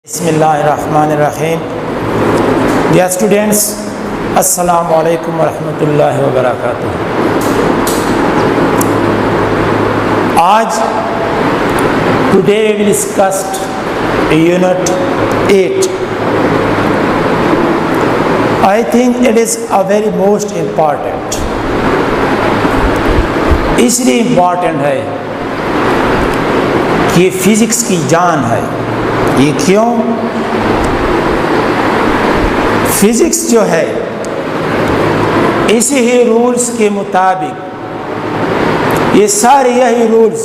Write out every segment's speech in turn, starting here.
बिस्मिल्लाहिर्रहमानिर्रहीम। Dear students, अस्सलामु अलैकुम वरहमतुल्लाहि वबरकातुहू। आज today we will discuss unit 8। I think it is a very most important. इसलिए इम्पॉर्टेंट है कि फिज़िक्स की जान है। ये क्यों? फिज़िक्स जो है इसी ही रूल्स के मुताबिक ये सारे यही रूल्स,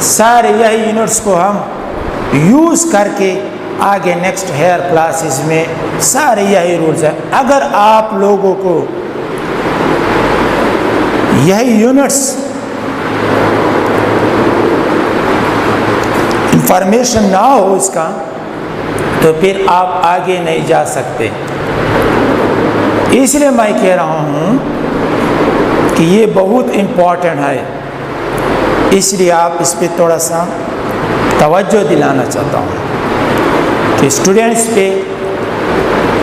सारे यही यूनिट्स को हम यूज़ करके आगे नेक्स्ट हायर क्लासेस में सारे यही रूल्स हैं। अगर आप लोगों को यही यूनिट्स इंफॉर्मेशन ना हो इसका, तो फिर आप आगे नहीं जा सकते। इसलिए मैं कह रहा हूँ कि ये बहुत इम्पोर्टेंट है। इसलिए आप इस पे थोड़ा सा तवज्जो दिलाना चाहता हूँ कि स्टूडेंट्स पे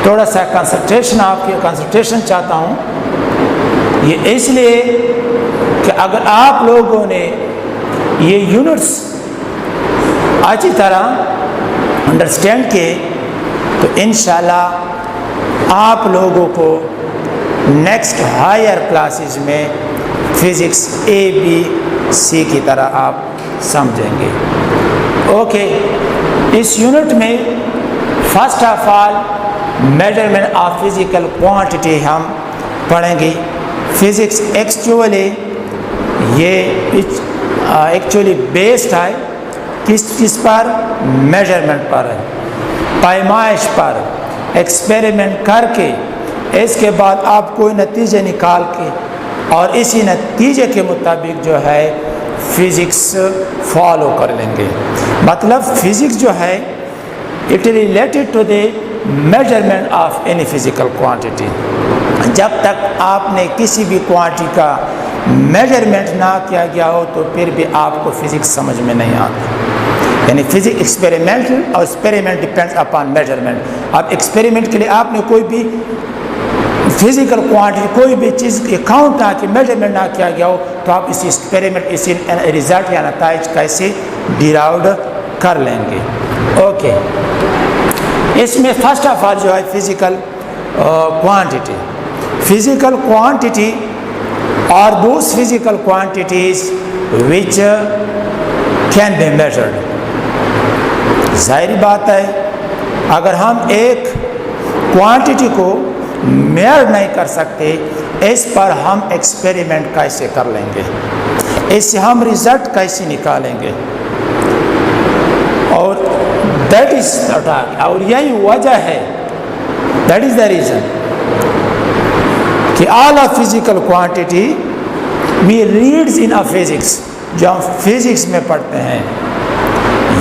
थोड़ा सा कंसंट्रेशन चाहता हूँ। ये इसलिए कि अगर आप लोगों ने ये यूनिट्स अच्छी तरह अंडरस्टैंड किए तो इंशाल्लाह आप लोगों को नेक्स्ट हायर क्लासेस में फिज़िक्स ABC की तरह आप समझेंगे। ओके, इस यूनिट में first of all measurement of physical quantity हम पढ़ेंगे। फिज़िक्स एक्चुअली बेस्ड है किस पर? मेजरमेंट पर है, पैमाइश पर, एक्सपेरिमेंट करके इसके बाद आप कोई नतीजे निकाल के और इसी नतीजे के मुताबिक जो है फिज़िक्स फॉलो कर लेंगे। मतलब फिज़िक्स जो है it related to the measurement of any physical quantity. जब तक आपने किसी भी क्वांटिटी का मेजरमेंट ना किया गया हो तो फिर भी आपको फिज़िक्स समझ में नहीं आता। यानी फिजिक्स एक्सपेरिमेंटल और एक्सपेरिमेंट डिपेंड्स अपॉन मेजरमेंट। अब एक्सपेरिमेंट के लिए आपने कोई भी फिजिकल क्वांटिटी, कोई भी चीज़ काउंट ना कि मेजरमेंट ना किया गया हो तो आप इसी एक्सपेरिमेंट, इसी रिजल्ट या नताइज कैसे डिराइव कर लेंगे। ओके, इसमें फर्स्ट ऑफ ऑल जो है फिजिकल क्वांटिटी और those physical quantities which can be measured. जाहिर बात है अगर हम एक क्वांटिटी को मेजर नहीं कर सकते, इस पर हम एक्सपेरिमेंट कैसे कर लेंगे, इससे हम रिजल्ट कैसे निकालेंगे? और दैट इज और यही वजह है, दैट इज द रीजन कि all of physical quantity we reads in a physics, जो हम फिजिक्स में पढ़ते हैं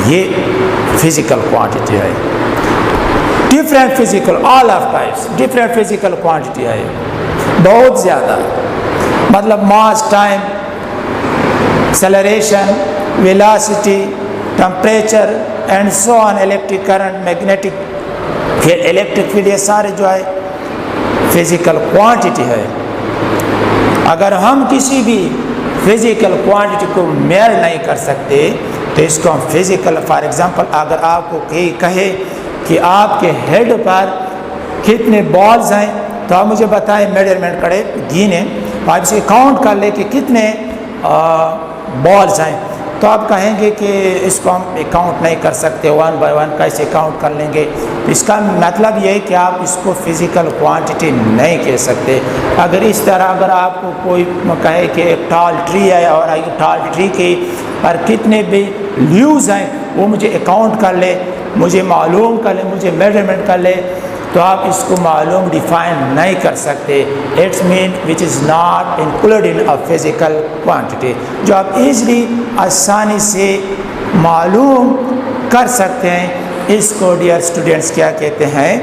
ये फिजिकल क्वांटिटी है। Different physical, all of types different physical quantity है, बहुत ज़्यादा। मतलब mass, time, acceleration, velocity, temperature and so on, electric current, magnetic field, electric field, ये सारे जो है फिजिकल क्वांटिटी है। अगर हम किसी भी फिजिकल क्वांटिटी को मेजर नहीं कर सकते तो इसको हम फिजिकल, फॉर एग्जांपल अगर आपको कहे कि आपके हेड पर कितने बॉल्स हैं तो आप मुझे बताएं, मेजरमेंट करें, गिने, आप इसे काउंट कर ले कि कितने बॉल्स हैं, तो आप कहेंगे कि इसको हम काउंट नहीं कर सकते, वन बाय वन कैसे काउंट कर लेंगे? इसका मतलब ये है कि आप इसको फिजिकल क्वांटिटी नहीं कह सकते। अगर इस तरह अगर आपको कोई कहे कि एक टॉल ट्री है और एक टॉल ट्री के पर कितने भी लीव्स हैं वो मुझे अकाउंट कर ले, मुझे मालूम कर ले, मुझे मेजरमेंट कर ले, तो आप इसको मालूम डिफाइन नहीं कर सकते। It's mean which is not included in a physical quantity, जो आप इजली आसानी से मालूम कर सकते हैं। इसको डियर स्टूडेंट्स क्या कहते हैं?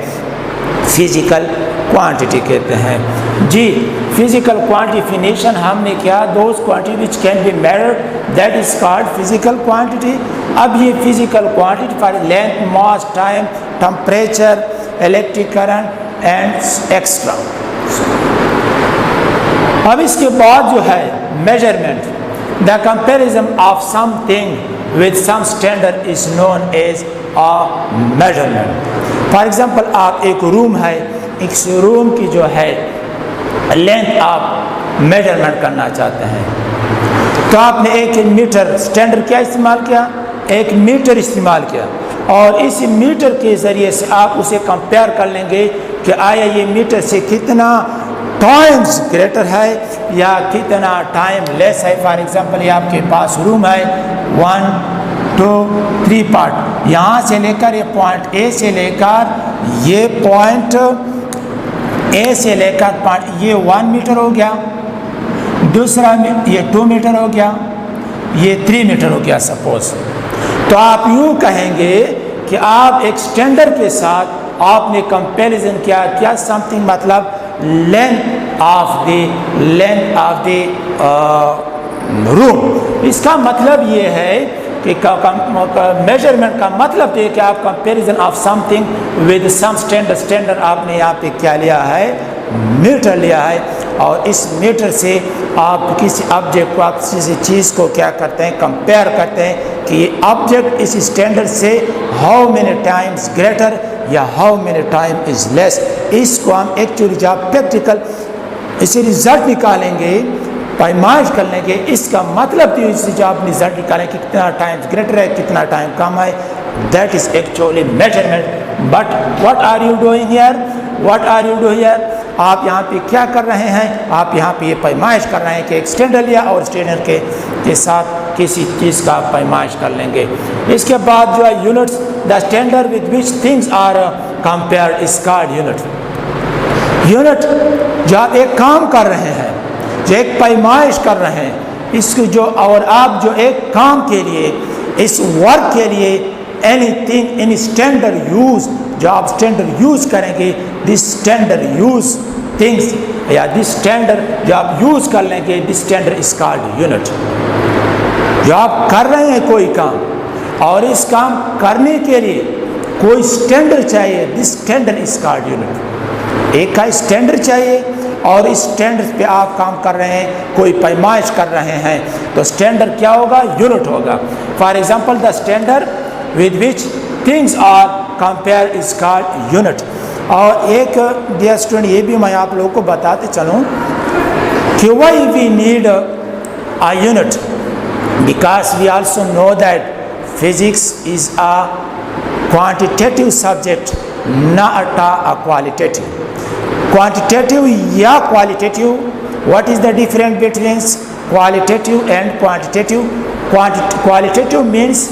फिजिकल क्वांटिटी कहते हैं। जी, फिजिकल क्वांटिफिकेशन हमने किया, those quantity which can be measured, that is called physical quantity. अब ये physical quantity for length, mass, time, temperature, electric current and extra. अब इसके बाद जो है measurement, the comparison of something with some standard is known as a measurement. For example, आप एक room है, इस रूम की जो है लेंथ आप मेजरमेंट करना चाहते हैं, तो आपने 1 मीटर स्टैंडर्ड क्या इस्तेमाल किया, 1 मीटर इस्तेमाल किया, और इस मीटर के ज़रिए से आप उसे कंपेयर कर लेंगे कि आया ये मीटर से कितना टाइम्स ग्रेटर है या कितना टाइम लेस है। फॉर एग्जांपल, ये आपके पास रूम है 1 2 3 पार्ट, यहाँ से लेकर ये पॉइंट ए से लेकर ये पॉइंट ए से लेकर पॉइंट ये 1 मीटर हो गया, दूसरा ये 2 मीटर हो गया, ये 3 मीटर हो गया सपोज। तो आप यूँ कहेंगे कि आप एक स्टैंडर्ड के साथ आपने कंपैरिजन किया, क्या समथिंग मतलब लेंथ ऑफ द रूम। इसका मतलब ये है कि मेजरमेंट का मतलब ये कि आप comparison of something with some standard आपने यहाँ पे क्या लिया है, मीटर लिया है, और इस मीटर से आप किसी ऑब्जेक्ट को, आप किसी चीज़ को क्या करते हैं, कंपेयर करते हैं कि ये ऑब्जेक्ट इस स्टैंडर्ड से हाउ मेनी टाइम्स ग्रेटर या how many time is less. इसको हम एक्चुअली जब प्रैक्टिकल इसे रिजल्ट निकालेंगे, पैमाइश कर लेंगे, इसका मतलब तो इससे जब आप रिजल्ट निकालें कि कितना टाइम ग्रेटर है, कितना टाइम कम है, that is actually measurement. But what are you doing here, आप यहाँ पे क्या कर रहे हैं, आप यहाँ पे ये पैमाइश कर रहे हैं कि एक स्टैंडर्ड लिया और स्टैंडर्ड के साथ किसी चीज़ का पैमाइश कर लेंगे। इसके बाद जो है units, the standard with which things are compared is called unit. जो आप एक काम कर रहे हैं, जो एक पैमाइश कर रहे हैं, इसको जो, और आप जो एक काम के लिए, इस वर्क के लिए एनीथिंग इन स्टैंडर्ड यूज, जो आप स्टैंडर्ड यूज करेंगे, दिस स्टैंडर्ड यूज थिंग्स या दिस स्टैंडर्ड जो आप यूज कर लेंगे, this standard is called unit. जो आप कर रहे हैं कोई काम और इस काम करने के लिए कोई स्टैंडर्ड चाहिए, this standard is called unit. एक का स्टैंडर्ड चाहिए और इस स्टैंडर्ड पे आप काम कर रहे हैं, कोई पैमाइश कर रहे हैं, तो स्टैंडर्ड क्या होगा, यूनिट होगा। For example, the standard with which things are compare is called unit. और एक डियर स्टूडेंट, ये भी मैं आप लोगों को बताते चलूँ कि why we need a unit, because we also know that physics is a quantitative subject, not a qualitative. Quantitative या qualitative, what is the difference between qualitative and quantitative? Qualitative means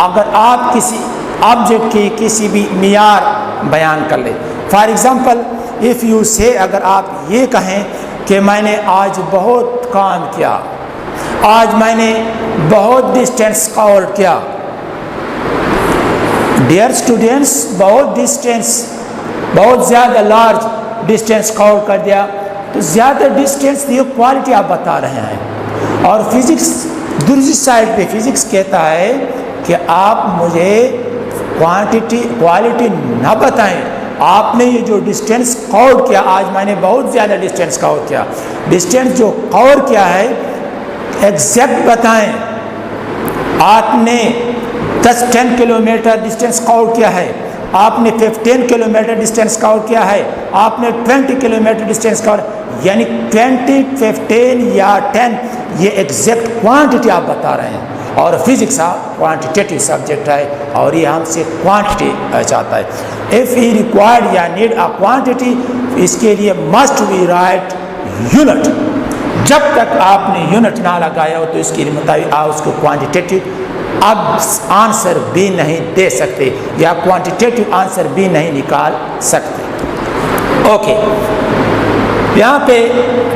अगर आप किसी ऑब्जेक्ट की किसी भी मियार बयान कर ले। फॉर एग्जांपल, इफ़ यू से, अगर आप ये कहें कि मैंने आज बहुत काम किया, आज मैंने बहुत डिस्टेंस कवर किया। डियर स्टूडेंट्स, बहुत डिस्टेंस, बहुत ज़्यादा लार्ज डिस्टेंस कवर कर दिया, तो ज़्यादा डिस्टेंस ये क्वालिटी आप बता रहे हैं। और फिजिक्स दूसरी साइड पे फिजिक्स कहता है कि आप मुझे क्वालिटी ना बताएं, आपने ये जो डिस्टेंस कवर किया, आज मैंने बहुत ज़्यादा डिस्टेंस कवर किया, डिस्टेंस जो कवर किया है एग्जैक्ट बताएं। आपने 10 किलोमीटर डिस्टेंस कवर किया है, आपने 15 किलोमीटर डिस्टेंस कवर किया है, आपने 20 किलोमीटर डिस्टेंस कवर, यानी 20, 15 या 10, ये एग्जैक्ट क्वांटिटी आप बता रहे हैं। और फिजिक्स क्वांटिटेटिव सब्जेक्ट है और ये हमसे क्वांटिटी चाहता है। इफ़ ही रिक्वायर्ड या नीड अ क्वांटिटी, इसके लिए मस्ट वी राइट यूनिट। जब तक आपने यूनिट ना लगाया हो तो इसके लिए मुताबिक आप उसको क्वांटिटेटिव अब आंसर भी नहीं दे सकते या क्वांटिटेटिव आंसर भी नहीं निकाल सकते। ओके, यहाँ पे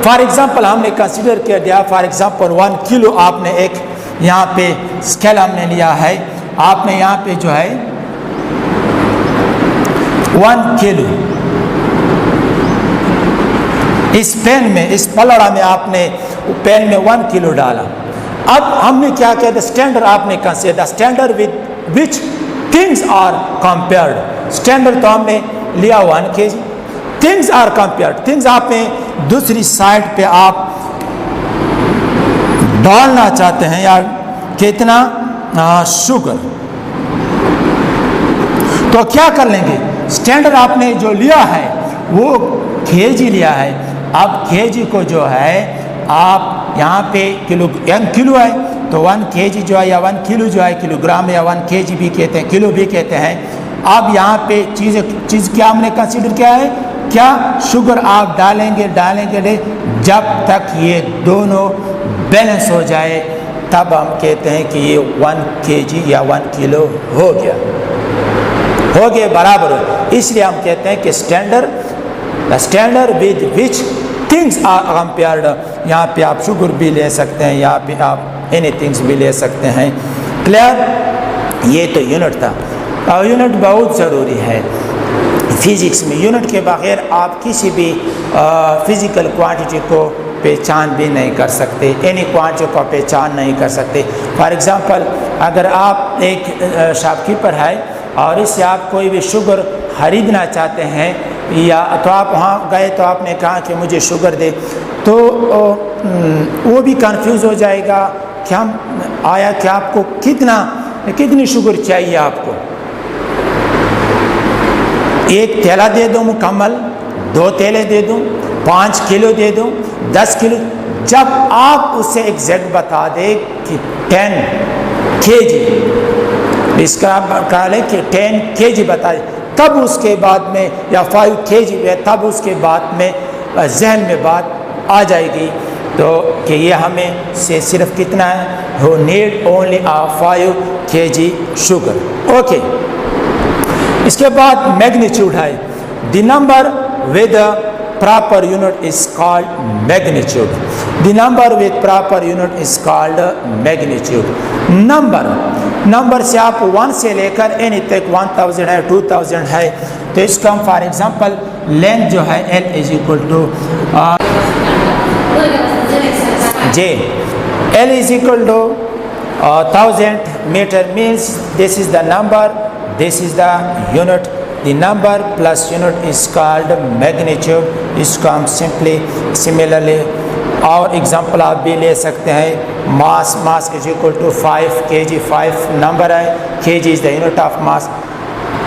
फॉर एग्जांपल हमने कंसीडर किया दिया, फॉर एग्जांपल 1 किलो आपने एक यहाँ पे स्केल हमने लिया है, आपने यहाँ पे जो है 1 किलो इस पेन में, इस पलड़ा में आपने पेन में 1 किलो डाला। अब हमने क्या किया, द स्टैंडर्ड आपने consider, the standard with which things are compared. Standard तो हमने लिया 1 kg, things are compared, things आपने दूसरी साइड पे आप डालना चाहते हैं या कितना शुगर, तो क्या कर लेंगे, स्टैंडर्ड आपने जो लिया है वो kg लिया है। अब kg को जो है आप यहाँ पे किलो, 1 किलो है तो 1 kg जो है या 1 किलो जो है, किलोग्राम या 1 kg भी कहते हैं, किलो भी कहते हैं। अब यहाँ पे चीज़ क्या हमने कंसीडर किया है, क्या शुगर आप डालेंगे जब तक ये दोनों बैलेंस हो जाए, तब हम कहते हैं कि ये 1 kg या 1 किलो हो गया बराबर हो। इसलिए हम कहते हैं कि standard with which things are compared. यहाँ पे आप शुगर भी ले सकते हैं, यहाँ पे आप एनी थिंग्स भी ले सकते हैं। क्लियर? ये तो यूनिट था, और यूनिट बहुत ज़रूरी है फिजिक्स में। यूनिट के बगैर आप किसी भी फिजिकल क्वांटिटी को पहचान भी नहीं कर सकते, एनी क्वांटिटी को पहचान नहीं कर सकते। फॉर एग्जांपल, अगर आप एक शॉपकीपर है और इससे आप कोई भी शुगर खरीदना चाहते हैं, या तो आप वहाँ गए तो आपने कहा कि मुझे शुगर दे, तो वो भी कंफ्यूज हो जाएगा कि कि आपको कितनी शुगर चाहिए, आपको 1 थैला दे दूँ मुकम्मल, 2 थैले दे दूँ, 5 किलो दे दूँ, 10 किलो। जब आप उसे एग्जैक्ट बता दें कि 10 kg, इसका आप कहा लें कि 10 kg बताए, तब उसके बाद में, या 5 kg है, तब उसके बाद में जहन में बात आ जाएगी तो कि ये हमें से सिर्फ कितना है, हो need only 5 kg sugar. Okay, इसके बाद मैग्नीट्यूड है, the number with proper unit is called magnitude. The number with proper unit is called magnitude. Number से आप 1 से लेकर एनी तक 1000 है, 2000 है, तो इसका फॉर एग्जांपल लेंथ जो है L is equal to J, L is equal to 1000 metre, means this is the number, this is the unit. The number plus unit is called magnitude. इसको हम similarly और एग्जाम्पल आप भी ले सकते हैं। Mass is equal to 5 kg, 5 number है, kg is the unit of mass.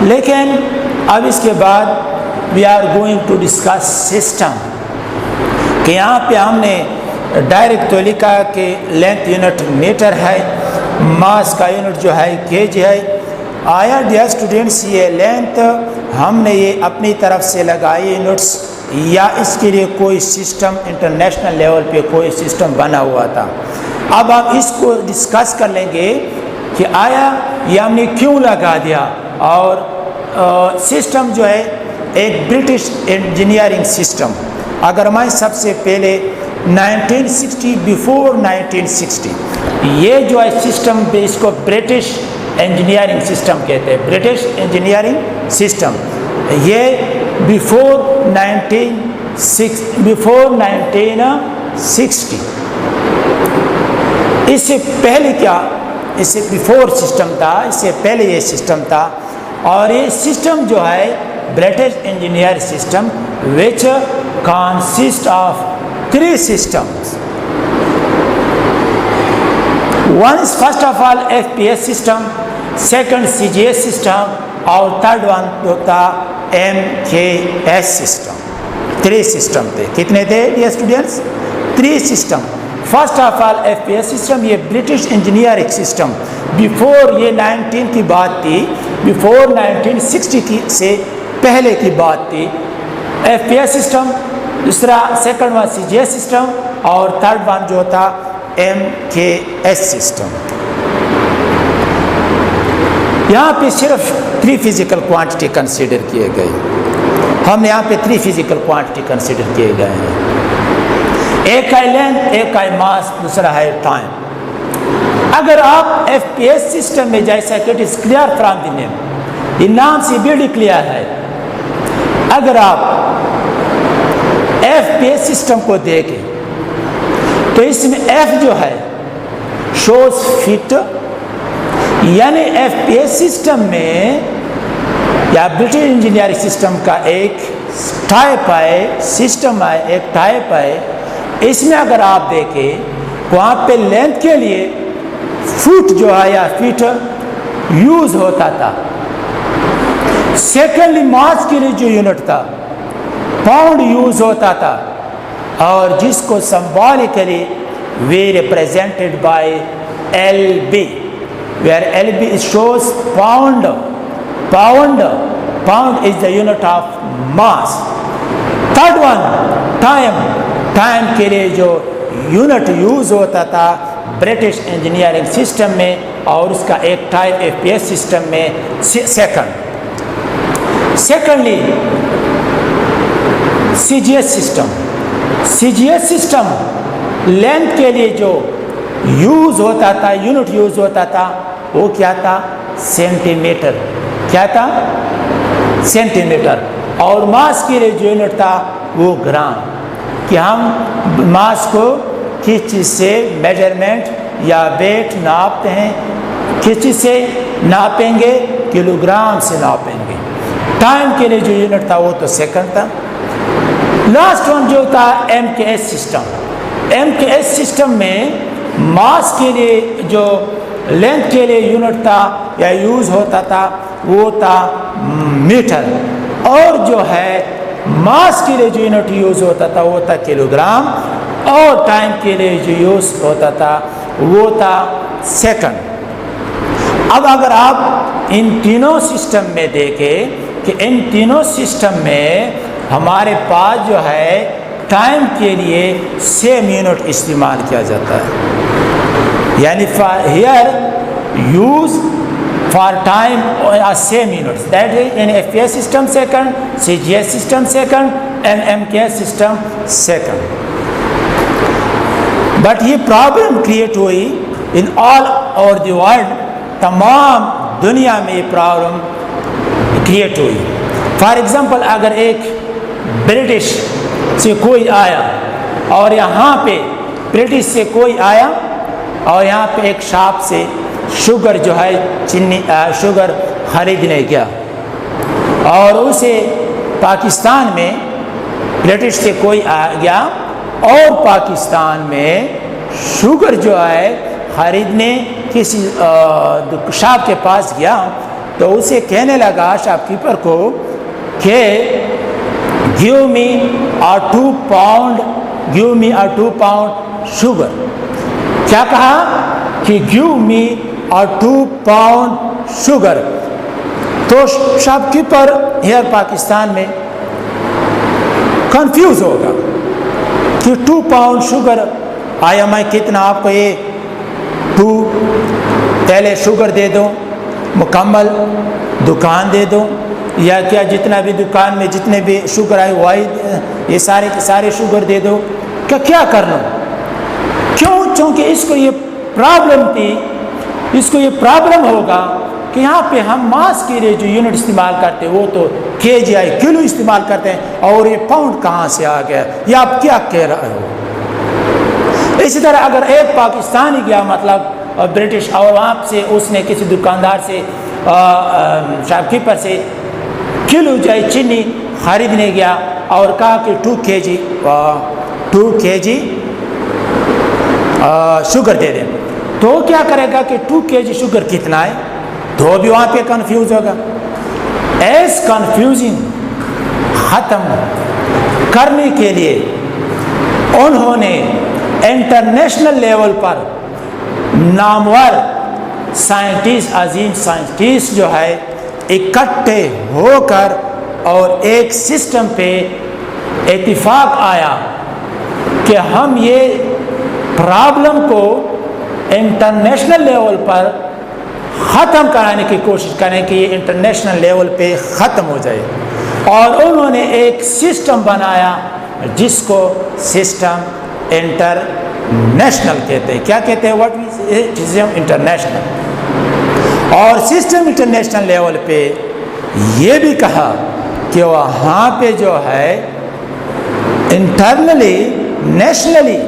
लेकिन अब इसके बाद we are going to discuss system, कि यहाँ पे हमने डायरेक्ट तो लिखा कि लेंथ यूनिट मीटर है, मास का यूनिट जो है kg है। आया डियर स्टूडेंट्स, ये लेंथ हमने ये अपनी तरफ से लगाई यूनिट्स, या इसके लिए कोई सिस्टम इंटरनेशनल लेवल पे कोई सिस्टम बना हुआ था। अब हम इसको डिस्कस कर लेंगे कि आया ये हमने क्यों लगा दिया, और सिस्टम जो है एक ब्रिटिश इंजीनियरिंग सिस्टम। अगर मैं सबसे पहले 1960, बिफोर 1960, ये जो है सिस्टम इसको ब्रिटिश इंजीनियरिंग सिस्टम कहते हैं, ब्रिटिश इंजीनियरिंग सिस्टम। ये बिफोर 1960, इससे पहले क्या, इससे बिफोर सिस्टम था, इससे पहले ये सिस्टम था। और ये सिस्टम जो है British engineer system, which consist of 3 systems. One is first of all FPS system, second CGS system, और थर्ड वन होता MKS system। 3 system थे। कितने थे ये students? 3 system। First of all FPS system, ये ब्रिटिश इंजीनियरिंग सिस्टम, बिफोर ये 19 की बात थी, बिफोर 1960 की से पहले की बात थी। FPS सिस्टम, दूसरा सेकंड वन CGS सिस्टम, और थर्ड वन जो था MKS सिस्टम। यहाँ पे सिर्फ 3 फिजिकल क्वांटिटी कंसीडर किए गए। हमने यहाँ पे 3 फिजिकल क्वांटिटी कंसीडर किए गए हैं। एक है लेंथ, एक है मास, दूसरा है टाइम। अगर आप FPS सिस्टम में जैसा कि it is clear from the name, ये नाम से बड़ी क्लियर है। अगर आप FPS सिस्टम को देखें तो इसमें F जो है शोज फिट, यानी FPS सिस्टम में या ब्रिटिश इंजीनियरिंग सिस्टम का एक टाइप है, सिस्टम है, एक टाइप है। इसमें अगर आप देखें वहाँ पे लेंथ के लिए फुट जो है या फीट यूज होता था। सेकेंडली मास के लिए जो यूनिट था पाउंड यूज होता था, और जिसको symbolically we represented by LB, where LB shows pound. Pound is the unit of mass. Third one, time के लिए जो यूनिट यूज होता था ब्रिटिश इंजीनियरिंग सिस्टम में, और उसका एक टाइप FPS सिस्टम में second. Secondly CGS system length के लिए जो यूज होता था, यूनिट यूज होता था, वो क्या था? सेंटीमीटर। क्या था? सेंटीमीटर। और मास के लिए जो यूनिट था वो ग्राम, कि हम मास को किस चीज़ से मेजरमेंट या वेट नापते हैं, किस चीज़ से नापेंगे? किलोग्राम से नापेंगे। टाइम के लिए जो यूनिट था वो तो सेकंड था। लास्ट वन जो था MKS सिस्टम। MKS सिस्टम में मास के लिए जो लेंथ के लिए यूनिट था या यूज होता था वो था मीटर, और जो है मास के लिए जो यूनिट यूज होता था वो था किलोग्राम, और टाइम के लिए जो यूज होता था वो था सेकंड। अब अगर आप इन तीनों सिस्टम में देखें कि इन तीनों सिस्टम में हमारे पास जो है टाइम के लिए सेम यूनिट इस्तेमाल किया जाता है, यानी here use for time same units, that is in FPS system second, CGS system second and MKS system second. But ये प्रॉब्लम क्रिएट हुई in all over the world, तमाम दुनिया में ये प्रॉब्लम क्रिएट हुई। फॉर एग्जांपल अगर एक British से कोई आया और यहाँ पे ब्रिटिश से कोई आया और यहाँ पे एक शॉप से शुगर जो है चीनी शुगर खरीदने गया, और उसे पाकिस्तान में ब्रिटिश से कोई आ गया और पाकिस्तान में शुगर जो है खरीदने किसी शॉप के पास गया, तो उसे कहने लगा शॉपकीपर को कि give me a 2 pound sugar। क्या कहा? कि give me a 2 pound sugar। तो शॉपकीपर हियर पाकिस्तान में कंफ्यूज होगा कि 2 pound शुगर आया, मैं कितना आपको ये 2 पहले शुगर दे दूं, मुकम्मल दुकान दे दूं, या क्या जितना भी दुकान में जितने भी शुगर आए वही ये सारे के सारे शुगर दे दो, क्या कर लो? क्यों? क्योंकि इसको ये प्रॉब्लम थी, इसको ये प्रॉब्लम होगा कि यहाँ पे हम मास के लिए जो यूनिट इस्तेमाल करते हैं वो तो KG किलो इस्तेमाल करते हैं, और ये पाउंड कहाँ से आ गया? ये आप क्या कह रहे हो? इसी तरह अगर एक पाकिस्तानी गया मतलब ब्रिटिश, और वहाँ से उसने किसी दुकानदार से शॉपकीपर से किलो जो है चीनी खरीदने गया और कहा कि 2 kg शुगर दे दें, तो क्या करेगा कि 2 kg शुगर कितना है? तो भी वहाँ पे कंफ्यूज होगा। एस कंफ्यूजिंग ख़त्म करने के लिए उन्होंने इंटरनेशनल लेवल पर नामवर साइंटिस्ट, अजीम साइंटिस्ट जो है इकट्ठे होकर और एक सिस्टम पे इत्तेफाक आया कि हम ये प्रॉब्लम को इंटरनेशनल लेवल पर ख़त्म कराने की कोशिश करें कि ये इंटरनेशनल लेवल पे ख़त्म हो जाए, और उन्होंने एक सिस्टम बनाया जिसको सिस्टम इंटरनेशनल कहते हैं। क्या कहते हैं? What is system international. और सिस्टम इंटरनेशनल लेवल पे ये भी कहा कि वहाँ पे जो है इंटरनली नेशनली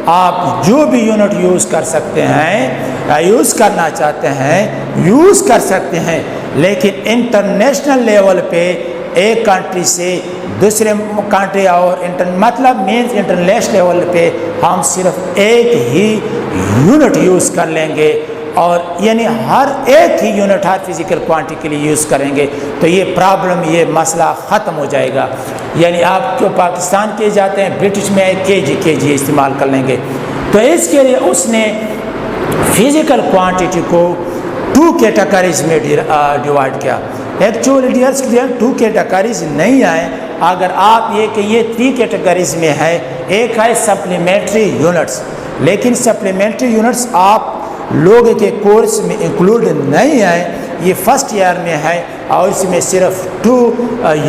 आप जो भी यूनिट यूज़ कर सकते हैं या यूज़ करना चाहते हैं यूज़ कर सकते हैं, लेकिन इंटरनेशनल लेवल पे एक कंट्री से दूसरे कंट्री और मतलब मीन्स इंटरनेशनल लेवल पे हम सिर्फ एक ही यूनिट यूज़ कर लेंगे और यानी हर एक ही यूनिट हर फिजिकल क्वांटिटी के लिए यूज़ करेंगे, तो ये प्रॉब्लम ये मसला ख़त्म हो जाएगा। यानी आप जो पाकिस्तान के जाते हैं ब्रिटिश में केजी इस्तेमाल कर लेंगे। तो इसके लिए उसने फिजिकल क्वांटिटी को 2 कैटेगरीज में डिवाइड किया। एक्चुअली डियर स्टूडेंट 2 कैटेगरीज नहीं है, अगर आप ये कि ये 3 कैटेगरीज में है। एक है सप्लीमेंट्री यूनिट्स, लेकिन सप्लीमेंट्री यूनिट्स आप लोगों के कोर्स में इंक्लूड नहीं है, ये फर्स्ट ईयर में है और इसमें सिर्फ 2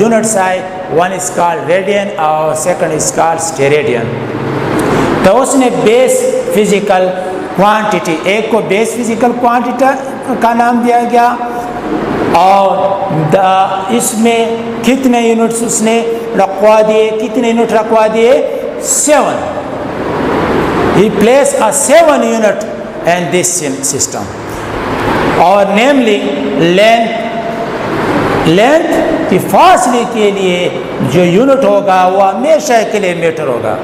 यूनिट्स है। वन इज कॉल्ड रेडियन और सेकंड इज कॉल्ड स्टेरेडियन। तो उसने बेस फिजिकल क्वांटिटी, एक को बेस फिजिकल क्वांटिटी का नाम दिया गया और इसमें कितने यूनिट्स उसने रखवा दिए, कितने यूनिट रखवा दिए 7। He placed a 7 unit in this system और नेमली लेंथ की फासले के लिए जो यूनिट होगा वो हमेशा किलोमीटर होगा।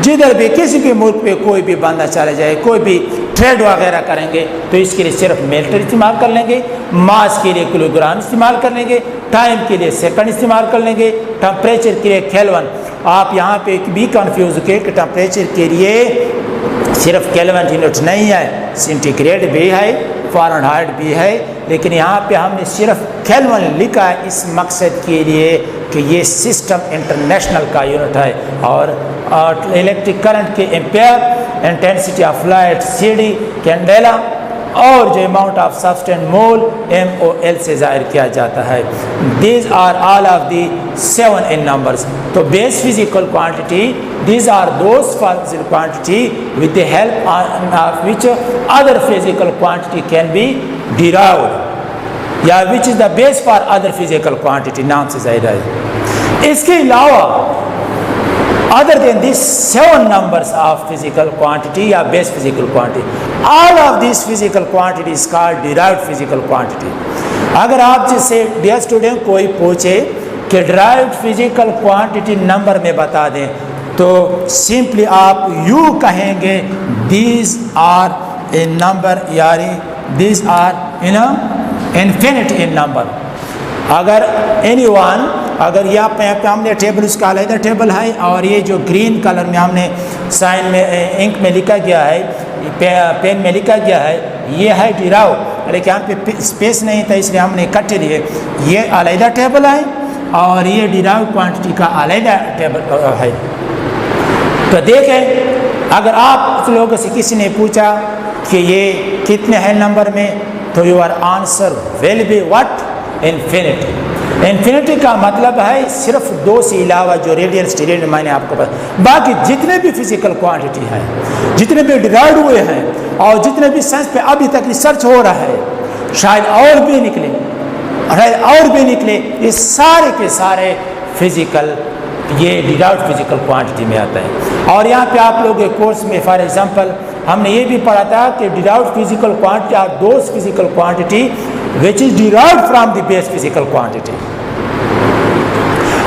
जिधर भी किसी भी मुल्क पे कोई भी बंदा चला जाए, कोई भी ट्रेड वगैरह करेंगे तो इसके लिए सिर्फ मीटर इस्तेमाल कर लेंगे, मास के लिए किलोग्राम इस्तेमाल कर लेंगे, टाइम के लिए सेकंड इस्तेमाल कर लेंगे, टेम्परेचर के लिए केल्विन। आप यहाँ पे भी कंफ्यूज होंगे कि टेम्परेचर के लिए सिर्फ केल्विन यूनिट नहीं है, सेंटीग्रेड भी है, फ़ारेनहाइट भी है, लेकिन यहाँ पे हमने सिर्फ केल्विन लिखा है इस मकसद के लिए कि ये सिस्टम इंटरनेशनल का यूनिट है। और इलेक्ट्रिक करंट के ampere, intensity of light CD, candela और जो amount of substance mole MOL से जाहिर किया जाता है। These are all of the 7 in numbers. तो base physical quantity, these are those physical quantity with the help of which other physical quantity can be derived या which is the base for other physical quantity, नाम से जाहिर है। इसके अलावा other than these 7 numbers of physical quantity या base physical quantity, all of these physical quantity is called derived physical quantity। अगर आप जैसे dear student कोई पूछे कि derived physical quantity नंबर में बता दें तो simply आप यू कहेंगे these are in number, यानी these are in a infinite in number। अगर anyone, अगर यहाँ पे हमने टेबल, उसका अलग टेबल है और ये जो ग्रीन कलर में हमने साइन में इंक में लिखा गया है, पेन में लिखा गया है, ये है डिराव, लेकिन यहाँ पे स्पेस नहीं था इसलिए हमने इकट्ठे लिए। ये अलग टेबल है और ये डिराव क्वांटिटी का अलग टेबल है। तो देखें, अगर आप लोगों से किसी ने पूछा कि ये कितने हैं नंबर में, तो your answer will be what? Infinity. Infinity का मतलब है सिर्फ 2 से अलावा जो रेडियन स्टेरियन मैंने आपको बताया, बाकी जितने भी फिजिकल क्वांटिटी हैं, जितने भी डिराइव हुए हैं और जितने भी साइंस पे अभी तक रिसर्च हो रहा है, शायद और भी निकले, ये सारे के सारे फिजिकल, ये डिराइव्ड फिजिकल क्वांटिटी में आता है। और यहाँ पे आप लोग के कोर्स में फॉर एग्जांपल हमने ये भी पढ़ा था कि derived physical quantity are those physical quantity which is derived from the base physical quantity।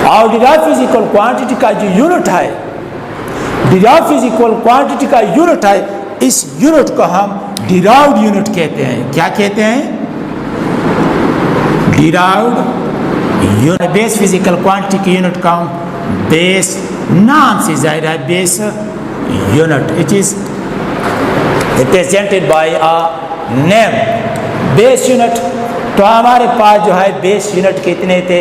और derived physical quantity का जो यूनिट है, derived physical quantity का यूनिट है, इस यूनिट को हम derived यूनिट कहते हैं। क्या कहते हैं? derived unit. Base physical quantity की यूनिट का बेस, नाम से जाहिर है base unit, it is represented by a name। Base unit, तो हमारे पास जो है बेस यूनिट कितने थे,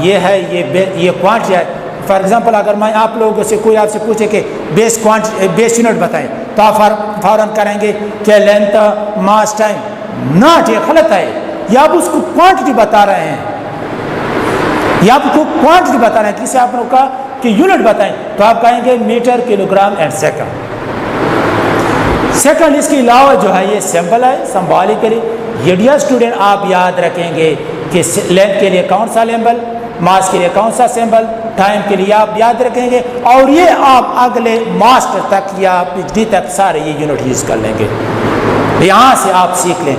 ये है, ये क्वांटिटी है। फॉर एग्जांपल अगर मैं आप लोगों से कोई आपसे पूछे कि बेस यूनिट बताएं तो आप फौरन करेंगे कि लेंथ, मास, टाइम। नॉट, ये गलत है। या आप उसको क्वांटिटी बता रहे हैं, या आपको क्वांटिटी बता रहे हैं, किसी आप लोग का कि यूनिट बताएं तो आप कहेंगे metre, kilogram and second. Second इसके अलावा जो है ये सिंबल है, सिंबॉलिकली। ये डियर स्टूडेंट आप याद रखेंगे कि लेंथ के लिए कौन सा सिंबल, मास के लिए कौन सा सिंबल, टाइम के लिए आप याद रखेंगे, और ये आप अगले मास्टर तक या PhD तक सारे ये यूनिट यूज़ कर लेंगे। यहाँ से आप सीख लें,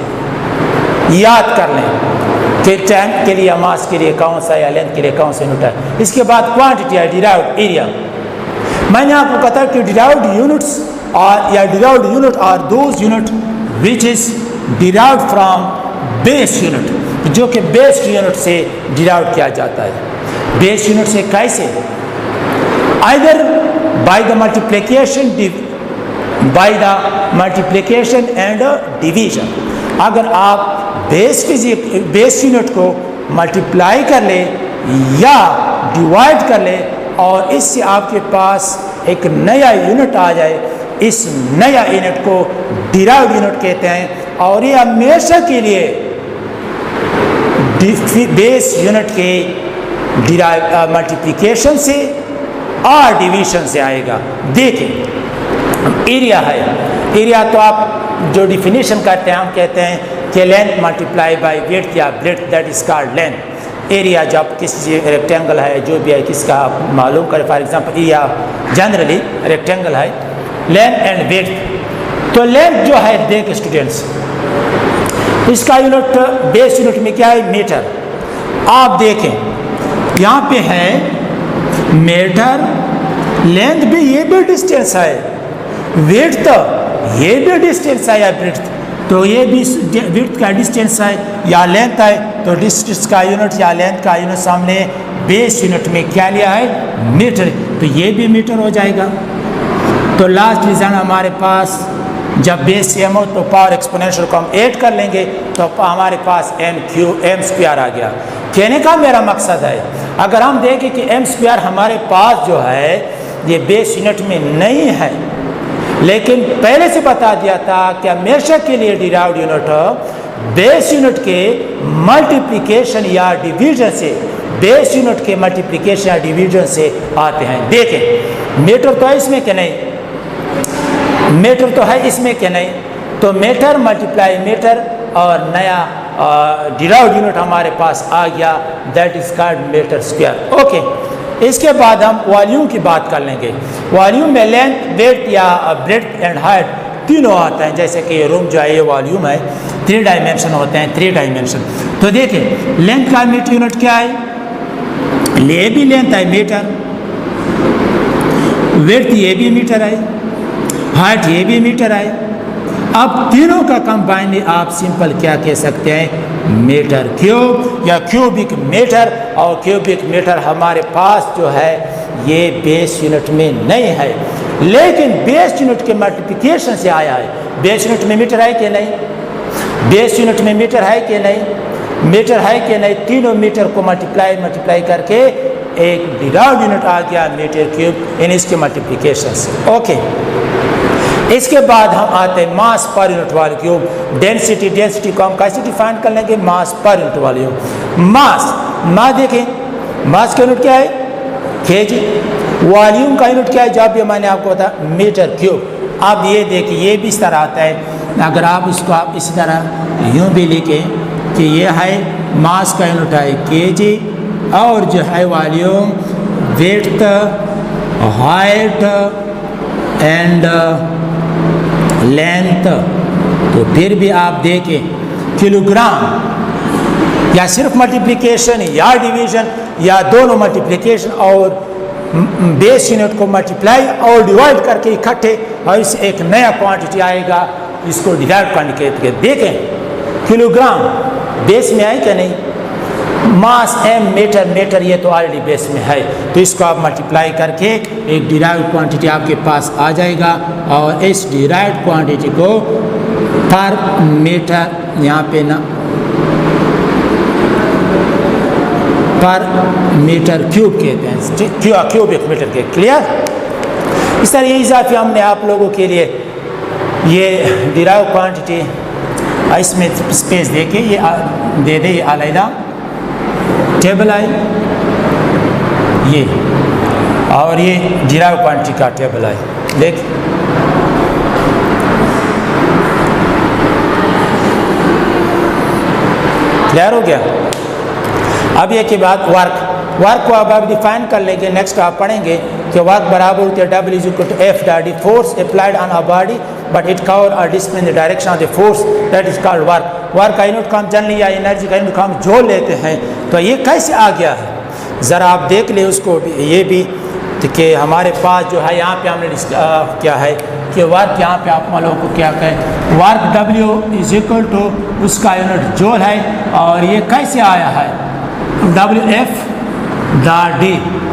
याद कर लें कि टाइम के लिए, मास के लिए कौन सा या लेंथ के लिए कौन सा यूनिट है। इसके बाद क्वांटिटी है डिराइव्ड एरिया। मैंने आपको कहा कि डिराइव्ड यूनिट्स और या derived unit are those unit which is derived from base unit, जो कि बेस यूनिट से डिराइव किया जाता है। बेस यूनिट से कैसे? Either by the multiplication and division. अगर आप बेस यूनिट को मल्टीप्लाई कर ले या डिवाइड कर ले और इससे आपके पास एक नया यूनिट आ जाए, इस नया यूनिट को डिराइव्ड यूनिट कहते हैं। और ये हमेशा के लिए बेस यूनिट के डिराइव मल्टीप्लिकेशन से और डिवीजन से आएगा। देखें एरिया है, एरिया तो आप जो डिफिनेशन करते हैं हम कहते हैं कि लेंथ मल्टीप्लाई बाय विड्थ या breadth, that is called length. Area जब किसी रेक्टेंगल है जो भी है किसका आप मालूम करें, for example area generally rectangle है, लेंथ एंड विड्थ। तो लेंथ जो है देख स्टूडेंट्स, इसका यूनिट बेस यूनिट में क्या है? मीटर। आप देखें यहाँ पे है मीटर, लेंथ भी ये भी डिस्टेंस है, विड्थ ये भी डिस्टेंस है या ब्रेड्थ, तो ये भी विड्थ का डिस्टेंस है या लेंथ है, तो डिस्टेंस का यूनिट या लेंथ का यूनिट सामने बेस यूनिट में क्या लिया है? मीटर, तो ये भी मीटर हो जाएगा। तो लास्ट रीजन हमारे पास जब बेस सेम हो तो पावर एक्सपोनेंशियल को हम ऐड कर लेंगे तो हमारे पास m स्क्वायर आ गया। कहने का मेरा मकसद है, अगर हम देखें कि m स्क्वायर हमारे पास जो है ये बेस यूनिट में नहीं है, लेकिन पहले से बता दिया था कि हमेशा के लिए डिराइव्ड यूनिट बेस यूनिट के मल्टीप्लिकेशन या डिवीजन से, बेस यूनिट के मल्टीप्लिकेशन या डिवीजन से आते हैं। देखें मीटर तो है इसमें कि नहीं, मीटर तो है इसमें कि नहीं, तो मीटर मल्टीप्लाई मीटर और नया डिराइव्ड यूनिट हमारे पास आ गया, that is called metre square. Okay, इसके बाद हम वॉल्यूम की बात कर लेंगे। वॉल्यूम में लेंथ, विड्थ या ब्रेड्थ एंड हाइट तीनों आते हैं। जैसे कि रूम जो है ये वॉल्यूम है, 3 डायमेंशन होते हैं, 3 डायमेंशन। तो देखें लेंथ का मीटर यूनिट क्या है? ये भी लेंथ है मीटर, विड्थ ये भी मीटर है, हाइट ये भी मीटर है। अब तीनों का कंबाइन आप सिंपल क्या कह सकते हैं? मीटर क्यूब या क्यूबिक मीटर। और क्यूबिक मीटर हमारे पास जो है ये बेस यूनिट में नहीं है, लेकिन बेस यूनिट के मल्टीप्लिकेशन से आया है। बेस यूनिट में मीटर है कि नहीं? बेस यूनिट में मीटर है कि नहीं? मीटर है कि नहीं? तीनों मीटर को मल्टीप्लाई करके एक डिराइव्ड यूनिट आ गया मीटर क्यूब इन इसके मल्टीप्लिकेशन से। ओके, इसके बाद हम आते हैं मास पर यूनिट वॉल्यूम। डेंसिटी को हम कैसे डिफाइन कर लेंगे? मास पर यूनिट वॉल्यूम। मास देखें, मास का यूनिट क्या है? केजी। वॉल्यूम का यूनिट क्या है? जब भी मैंने आपको बताया मीटर क्यूब। अब ये देखिए ये भी इस तरह आता है, अगर आप इसको आप इसी तरह यूँ भी लिखें कि ये है मास का यूनिट है केजी, और जो है volume width, height and length. तो फिर भी आप देखें किलोग्राम, या सिर्फ मल्टीप्लिकेशन या डिवीजन या दोनों मल्टीप्लिकेशन और बेस यूनिट को मल्टीप्लाई और डिवाइड करके इकट्ठे, और इससे एक नया क्वांटिटी आएगा, इसको डिवाइड करने के। देखें किलोग्राम बेस में है कि नहीं? मास m मीटर ये तो ऑलरेडी बेस में है, तो इसको आप मल्टीप्लाई करके एक डिराइव्ड क्वांटिटी आपके पास आ जाएगा। और इस डिराइव्ड क्वांटिटी को पर मीटर यहाँ पे ना पर मीटर क्यूब कहते हैं, क्यूबिक मीटर के। क्लियर? इस तरह ये इजाफे हमने आप लोगों के लिए ये डिराइव्ड क्वांटिटी इसमें स्पेस देके ये दे दे, ये अलग टेबल आई ये, और ये डिराइव्ड क्वांटिटी का टेबल आई। देख क्लियर हो गया? अब ये के बाद वर्क वर्क को अब आप डिफाइन कर लेंगे, नेक्स्ट आप पढ़ेंगे कि वर्क बराबर होती है W is equal to F the force applied on a body but it cover और display in the direction of the force that is called work. Work का यूनिट को हम जनरली या एनर्जी का यूनिट को हम जूल लेते हैं। तो ये कैसे आ गया है ज़रा आप देख ले उसको ये भी कि हमारे पास जो है यहाँ पे हमने क्या है कि वर्क यहाँ पे आप लोगों को क्या कहें, work W is equal to उसका यूनिट जूल है और ये कैसे आया है WF the D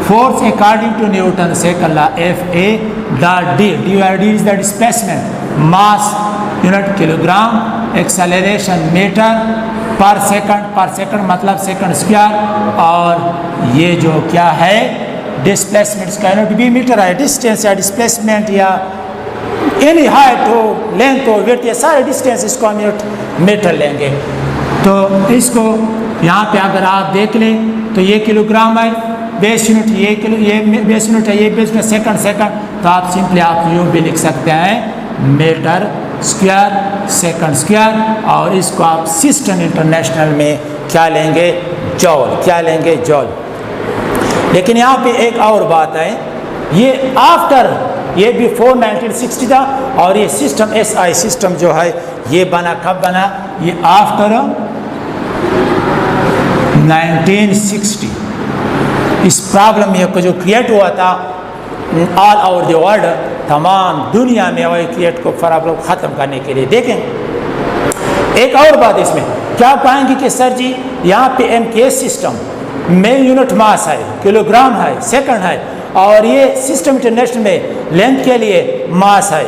force according to Newton second law FA the D is the displacement, mass unit kilogram, acceleration metre per second मतलब सेकंड स्क्वायर, और ये जो क्या है डिस्प्लेसमेंट का यूनिट भी मीटर है। डिस्टेंस या डिस्प्लेसमेंट या एनी हाइट हो, लेंथ हो, विड्थ, ये सारे डिस्टेंस इसको हम यूनिट मीटर लेंगे। तो इसको यहाँ पे अगर आप देख लें तो ये किलोग्राम है, बेस यूनिट ये किलो, ये बेस यूनिट है, ये बेस यूनिट सेकंड, तो आप सिंपली आप यूँ भी लिख सकते हैं मीटर स्क्वायर सेकंड स्क्वायर, और इसको आप सिस्टम इंटरनेशनल में क्या लेंगे जॉल, क्या लेंगे जॉल। लेकिन यहाँ पे एक और बात है, ये आफ्टर, ये बिफोर 1960 था और ये सिस्टम SI सिस्टम जो है ये बना कब बना, ये आफ्टर 1960। इस प्रॉब्लम ये जो क्रिएट हुआ था ऑल ओवर द वर्ल्ड, तमाम दुनिया में वही क्रिएट को प्रॉब्लम ख़त्म करने के लिए। देखें एक और बात इसमें क्या पाएंगे कि सर जी यहाँ पे MKS सिस्टम में यूनिट मास है, किलोग्राम है, सेकंड है, और ये सिस्टम इंटरनेशनल में लेंथ के लिए मास है,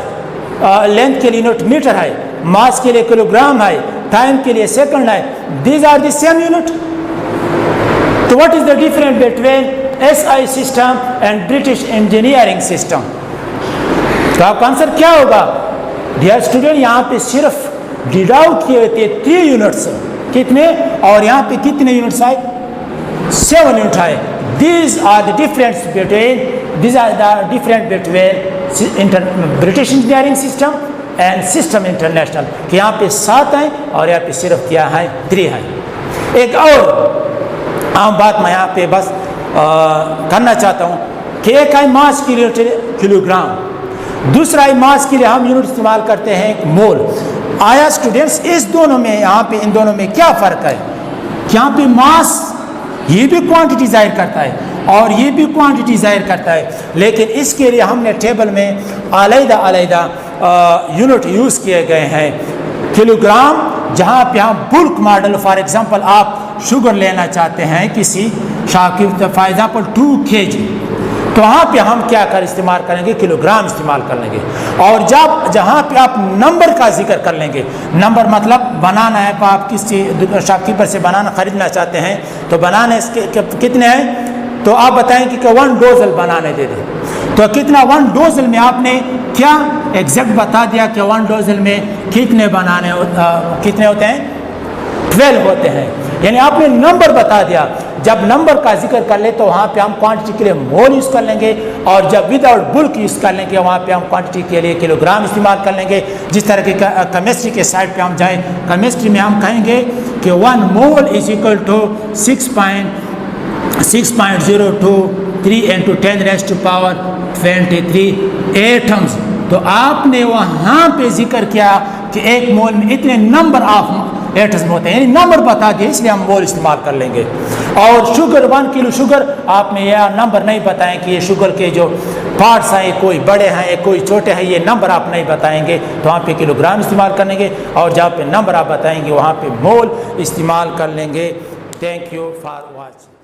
लेंथ के लिए यूनिट मीटर है, मास के लिए किलोग्राम है, टाइम के लिए सेकंड है, these are the same unit. तो what is the difference between SI system and British engineering system? तो आपका आंसर क्या होगा डियर स्टूडेंट, यहाँ पे सिर्फ डिडाउट किए थे 3 यूनिट्स, कितने, और यहाँ पे कितने यूनिट्स आए 7 यूनिट है। These are the difference between British engineering system and system international, कि यहाँ पे 7 हैं और यहाँ पे सिर्फ क्या है 3 हैं। एक और आम बात मैं यहाँ पे बस करना चाहता हूँ कि एक है मास के लिए किलोग्राम, दूसरा है मास के लिए हम यूनिट इस्तेमाल करते हैं मोल। आया स्टूडेंट्स इस दोनों में, यहाँ पे इन दोनों में क्या फ़र्क है? यहाँ पे मास ये भी क्वांटिटी जाहिर करता है और ये भी क्वांटिटी जाहिर करता है, लेकिन इसके लिए हमने टेबल में अलग-अलग यूनिट यूज़ किए गए हैं। किलोग्राम जहाँ पे हम बुल्क मॉडल, फॉर एग्जांपल आप शुगर लेना चाहते हैं किसी शाख की, फॉर एग्जांपल 2 kg, तो वहाँ पे हम क्या कर इस्तेमाल करेंगे किलोग्राम इस्तेमाल कर लेंगे। और जब जहाँ पे आप नंबर का जिक्र कर लेंगे, नंबर मतलब बनाना है, तो आप किसी शॉपकीपर से बनाना ख़रीदना चाहते हैं तो बनाने इसके कितने हैं, तो आप बताएंगे कि 1 डोजल बनाने दे दें, तो कितना 1 डोजल में आपने क्या एग्जैक्ट बता दिया कि 1 डोजल में कितने बनाने कितने होते हैं 12 होते हैं, यानी आपने नंबर बता दिया। जब नंबर का जिक्र कर ले तो वहाँ पे हम क्वांटिटी के लिए मोल यूज़ कर लेंगे, और जब विदाउट बुल्क यूज़ कर लेंगे वहाँ पे हम क्वांटिटी के लिए किलोग्राम इस्तेमाल कर लेंगे। जिस तरह की केमिस्ट्री के साइड पे हम जाएं, केमिस्ट्री में हम कहेंगे कि 1 mole is equal to 6.023 × 10⁻23 atoms. तो आपने वहाँ पे जिक्र किया कि एक मोल में इतने नंबर ऑफ एटम्स होते हैं, यानी नंबर बता दिए, इसलिए हम मोल इस्तेमाल कर लेंगे। और शुगर 1 किलो शुगर, आपने यह नंबर नहीं बताएं कि ये शुगर के जो पार्ट्स हैं कोई बड़े हैं कोई छोटे हैं, ये नंबर आप नहीं बताएंगे, तो वहाँ पे किलोग्राम इस्तेमाल कर लेंगे, और जहाँ पे नंबर आप बताएंगे वहाँ पे मोल इस्तेमाल कर लेंगे। Thank you for watching.